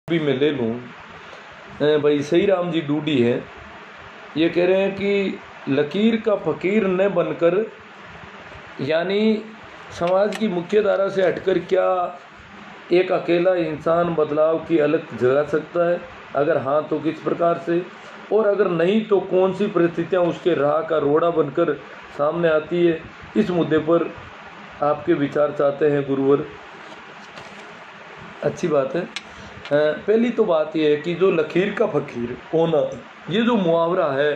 भी मैं ले लूँ। भाई सही राम जी डूडी है, ये कह रहे हैं कि लकीर का फ़कीर न बनकर, यानी समाज की मुख्य धारा से हटकर क्या एक अकेला इंसान बदलाव की अलग जगा सकता है? अगर हाँ तो किस प्रकार से, और अगर नहीं तो कौन सी परिस्थितियाँ उसके राह का रोड़ा बनकर सामने आती है? इस मुद्दे पर आपके विचार चाहते हैं गुरुवर। अच्छी बात है। पहली तो बात यह है कि जो लकीर का फ़कीर होना, ये जो मुहावरा है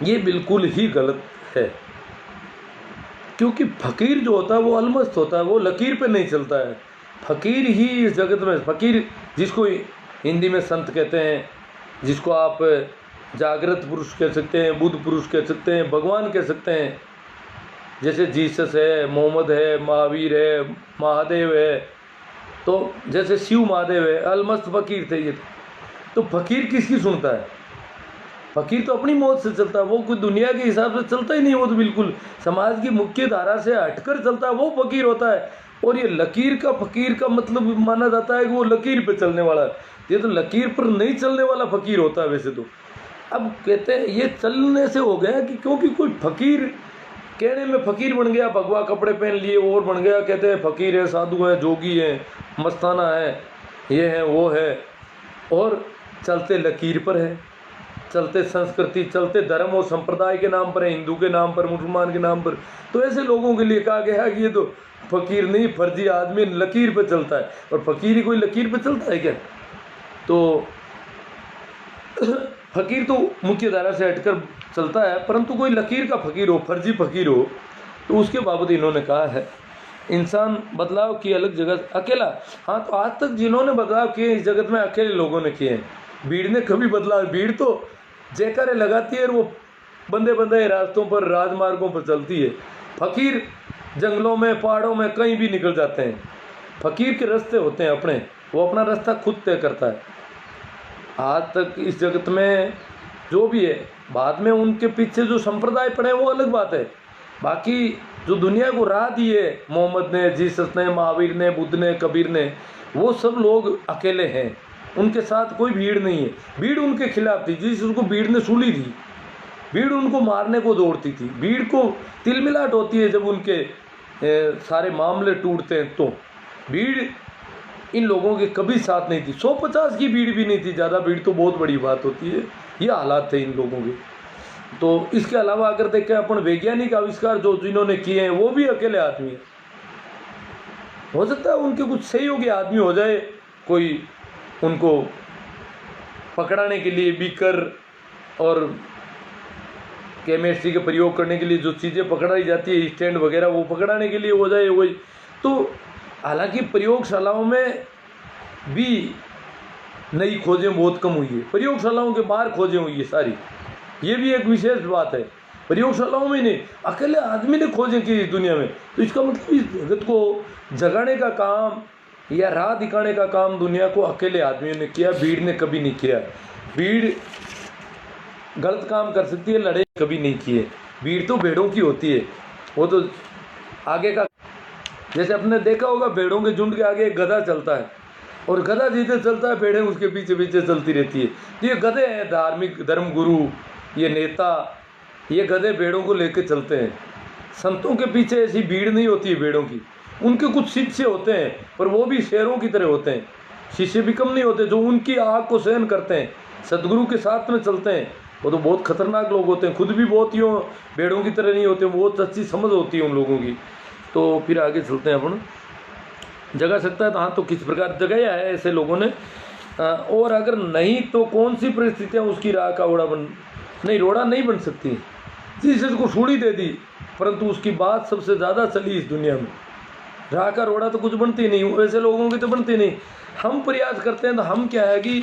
ये बिल्कुल ही गलत है। क्योंकि फ़कीर जो होता है वो अलमस्त होता है, वो लकीर पे नहीं चलता है। फ़कीर ही इस जगत में, फ़कीर जिसको हिंदी में संत कहते हैं, जिसको आप जागृत पुरुष कह सकते हैं, बुद्ध पुरुष कह सकते हैं, भगवान कह सकते हैं, जैसे जीसस है, मोहम्मद है, महावीर है, महादेव है, तो जैसे शिव महादेव है, अलमस्त फ़कीर थे ये। तो फ़कीर किसकी सुनता है? फ़कीर तो अपनी मौत से चलता है, वो कोई दुनिया के हिसाब से चलता ही नहीं, वो तो बिल्कुल समाज की मुख्य धारा से हटकर चलता है, वो फ़कीर होता है। और ये लकीर का फ़कीर का मतलब माना जाता है कि वो लकीर पर चलने वाला है, ये तो लकीर पर नहीं चलने वाला फ़कीर होता है वैसे तो। अब कहते हैं ये चलने से हो गया कि क्योंकि कोई फ़कीर कहने में फ़कीर बन गया, भगवा कपड़े पहन लिए और बन गया, कहते हैं फ़कीर है, साधु है, जोगी है, मस्ताना है, ये है वो है, और चलते लकीर पर है, चलते संस्कृति, चलते धर्म और संप्रदाय के नाम पर है, हिंदू के नाम पर, मुसलमान के नाम पर। तो ऐसे लोगों के लिए कहा गया कि ये तो फ़कीर नहीं, फर्जी आदमी लकीर पर चलता है। और फ़कीर ही कोई लकीर पर चलता है क्या? तो फ़कीर तो मुख्य धारा से हटकर चलता है, परंतु कोई लकीर का फ़कीर हो, फर्जी फ़कीर हो, तो उसके बाबत इन्होंने कहा है इंसान बदलाव की अलग जगह अकेला। हाँ, तो आज तक जिन्होंने बदलाव किए इस जगत में अकेले लोगों ने किए हैं। भीड़ ने कभी बदलाव, भीड़ तो जयकारे लगाती है और वो बंदे बंदे रास्तों पर, राजमार्गों पर चलती है। फ़कीर जंगलों में, पहाड़ों में कहीं भी निकल जाते हैं। फ़कीर के रास्ते होते हैं अपने, वो अपना रास्ता खुद तय करता है। आज तक इस जगत में जो भी है, बाद में उनके पीछे जो संप्रदाय पड़े वो अलग बात है। बाकी जो दुनिया को राह दी है मोहम्मद ने, जीसस ने, महावीर ने, बुद्ध ने, कबीर ने, वो सब लोग अकेले हैं, उनके साथ कोई भीड़ नहीं है। भीड़ उनके खिलाफ थी, जीसस को भीड़ ने सूली थी, भीड़ उनको मारने को दौड़ती थी। भीड़ को तिलमिलाट होती है जब उनके सारे मामले टूटते हैं। तो भीड़ इन लोगों के कभी साथ नहीं थी। 150 की भीड़ भी नहीं थी, ज़्यादा भीड़ तो बहुत बड़ी बात होती है। ये हालात थे इन लोगों के। तो इसके अलावा अगर देखें अपन, वैज्ञानिक आविष्कार जो जिन्होंने किए हैं वो भी अकेले आदमी हैं। हो सकता है उनके कुछ सहयोगी आदमी हो जाए, कोई उनको पकड़ाने के लिए बीकर और केमिस्ट्री के प्रयोग करने के लिए जो चीज़ें पकड़ाई जाती है, स्टैंड वगैरह, वो पकड़ाने के लिए हो जाए वही। तो हालांकि प्रयोगशालाओं में भी नई खोजें बहुत कम हुई है, प्रयोगशालाओं के बाहर खोजें हुई है सारी, ये भी एक विशेष बात है। प्रयोगशालाओं में नहीं, अकेले आदमी ने खोजें की इस दुनिया में। तो इसका मतलब इस जगत को जगाने का काम या राह दिखाने का काम दुनिया को अकेले आदमियों ने किया, भीड़ ने कभी नहीं किया। भीड़ गलत काम कर सकती है, लड़ाई कभी नहीं की है। भीड़ तो भेड़ों की होती है, वो तो आगे का, जैसे आपने देखा होगा भेड़ों के झुंड के आगे एक गधा चलता है, और गधा जिधर चलता है भेड़ें उसके पीछे पीछे चलती रहती है। तो ये गधे हैं, धार्मिक धर्म गुरु, ये नेता, ये गधे भेड़ों को लेकर चलते हैं। संतों के पीछे ऐसी भीड़ नहीं होती है भेड़ों की, उनके कुछ शिष्य होते हैं, पर वो भी शेरों की तरह होते हैं। शिष्य भी कम नहीं होते, जो उनकी आग को सहन करते हैं, सदगुरु के साथ में चलते हैं, वो तो बहुत खतरनाक लोग होते हैं। खुद भी बहुत यूँ भेड़ों की तरह नहीं होते, बहुत अच्छी समझ होती है उन लोगों की। तो फिर आगे चलते हैं अपन। जगा सकता है तो हाँ, तो किस प्रकार जगाया है ऐसे लोगों ने, और अगर नहीं तो कौन सी परिस्थितियाँ उसकी राह का रोड़ा नहीं बन सकती। जीसस को सूली दे दी, परंतु उसकी बात सबसे ज़्यादा चली इस दुनिया में। राह का रोड़ा तो कुछ बनती नहीं, वैसे लोगों की तो बनती नहीं। हम प्रयास करते हैं तो हम क्या है कि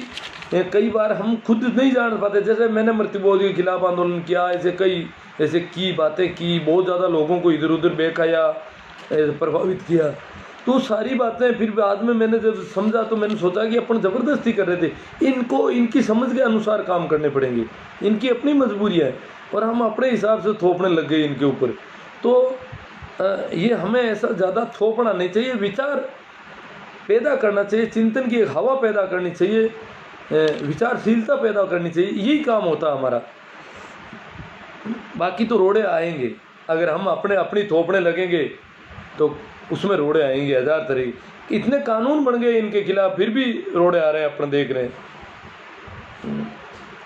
कई बार हम खुद नहीं जान पाते। जैसे मैंने मृत्युबोध के खिलाफ आंदोलन किया, ऐसे कई ऐसे की बातें की, बहुत ज़्यादा लोगों को इधर उधर बहकाया, प्रभावित किया। तो सारी बातें फिर बाद में मैंने जब समझा तो मैंने सोचा कि अपन ज़बरदस्ती कर रहे थे। इनको इनकी समझ के अनुसार काम करने पड़ेंगे, इनकी अपनी मजबूरियाँ हैं, और हम अपने हिसाब से थोपने लग गए इनके ऊपर। तो ये हमें ऐसा ज़्यादा थोपना नहीं चाहिए। विचार पैदा करना चाहिए, चिंतन की एक हवा पैदा करनी चाहिए, विचारशीलता पैदा करनी चाहिए, यही काम होता है हमारा। बाकी तो रोड़े आएंगे, अगर हम अपनी थोपने लगेंगे तो उसमें रोड़े आएंगे हजार तरह के। इतने कानून बन गए इनके खिलाफ, फिर भी रोड़े आ रहे हैं, अपने देख रहे हैं।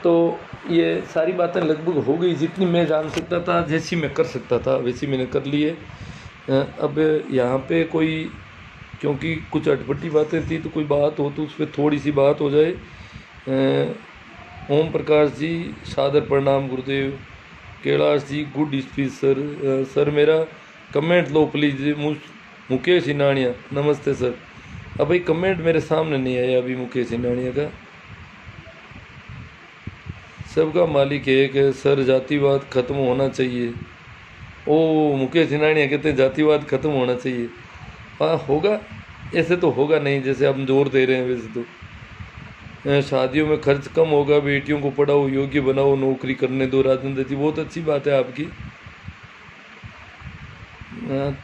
तो ये सारी बातें लगभग हो गई, जितनी मैं जान सकता था, जैसी मैं कर सकता था वैसी मैंने कर ली है। अब यहाँ पे कोई, क्योंकि कुछ अटपटी बातें थी, तो कोई बात हो तो उस पर थोड़ी सी बात हो जाए। ओम प्रकाश जी सादर प्रणाम गुरुदेव। Kailash ji good speech sir. Sir मेरा कमेंट लो प्लीज़। मुकेश हिनानिया नमस्ते सर। अब भाई कमेंट मेरे सामने नहीं आया अभी मुकेश हिनानिया का। सबका मालिक एक है सर, जातिवाद खत्म होना चाहिए। ओ मुकेश हिनानिया कहते हैं जातिवाद खत्म होना चाहिए। हाँ होगा, ऐसे तो होगा नहीं जैसे हम जोर दे रहे हैं। वैसे तो शादियों में खर्च कम होगा, बेटियों को पढ़ाओ, योग्य बनाओ, नौकरी करने दो, राजनीति, बहुत अच्छी बात है आपकी।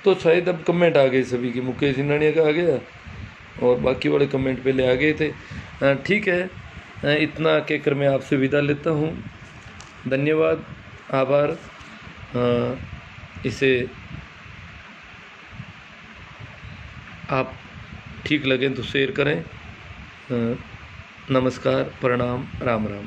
तो शायद अब कमेंट आ गए सभी की, मुकेश हिनानिया का आ गया और बाकी वाले कमेंट पहले आ गए थे। ठीक है, इतना कहकर मैं आपसे विदा लेता हूँ। धन्यवाद, आभार। इसे आप ठीक लगे तो शेयर करें। नमस्कार, प्रणाम, राम राम।